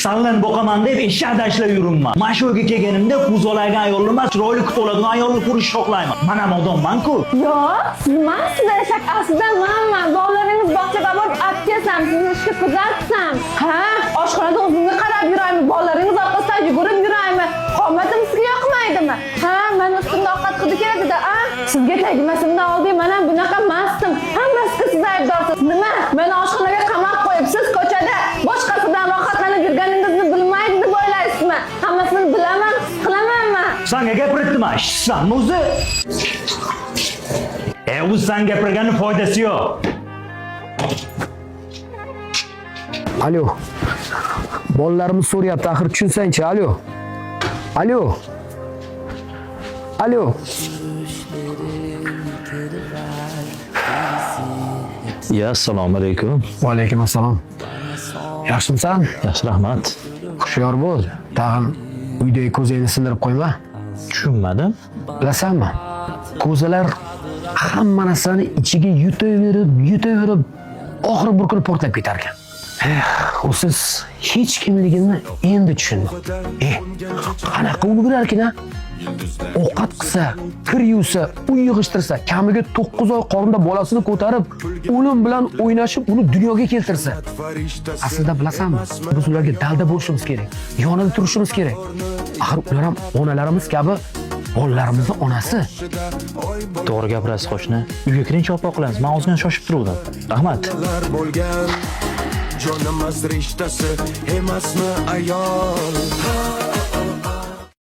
Sallan boqaman deb eshak tashlab yuribman. Mana shu yerga kelganimda qo'zg'alagan ayollar emas, chiroyli qutoladigan ayolni ko'rish shoqlayman. Men ham odamman-ku. Yo'q, siz emassiz eshak, aslida menman. Bolaringiz bog'chaga borib olib kelsam, sizni ishga kuzatsam. Ha, oshxonada o'zimga qarab yuraymi? Bolalaringiz orqasidan yugurib yuraymi? Qomatim sizga yoqmaydimi? Ha, men ustimda ovqat qilib keladi-da, a? Sizga tegmasimdan oldin men ham bunaqa emasdim. Hammasiga siz aybdorsiz. Nima? Meni oshxonaga qamab qo'yib, siz ko'chada boshqasi bilan rohatlanib yurganingizni bilmaydi deb o'ylaysizmi? Hammasini bilaman, qilamanmi? Senga gapiribdim, ishsanmi o'zi? U sen gapirganning foydasi yo'q. Alo. Bolalarimiz so'rayapti, axir tushunsang-chi, alo. Alo. Alo. Ya, assalomu alaykum. Va alaykum assalom. Yaxshimisan? Yaxshi, rahmat. Hushyor bo'l. Tag'in uydagi ko'zingni sindirib qo'yma. Tushunmadim. Bilasanmi? Ko'zalar hamma narsani ichiga yutaverib, oxiri bir kun portlab ketar ekan. Usiz hech kimligini endi tushundim. Qanaqa uni bilar ekan-a? Ovqat qilsa, kir yuvsa, uy yig'ishtirsa, kamiga 9 oy qorinda bolasini ko'tarib, o'lim bilan o'ynashib, uni dunyoga keltirsa. Aslida bilasanmi? Biz ularga dalda bo'lishimiz kerak. Yonida turishimiz kerak. Axir ular ham onalarimiz kabi bolalarimizni onasi. To'g'ri gapirasiz, qo'shni. Uyga kiring, chopib qilamiz. Men ozgina shoshib turuvdim. Rahmat. Jonimiz rishtasi emasmi ayol?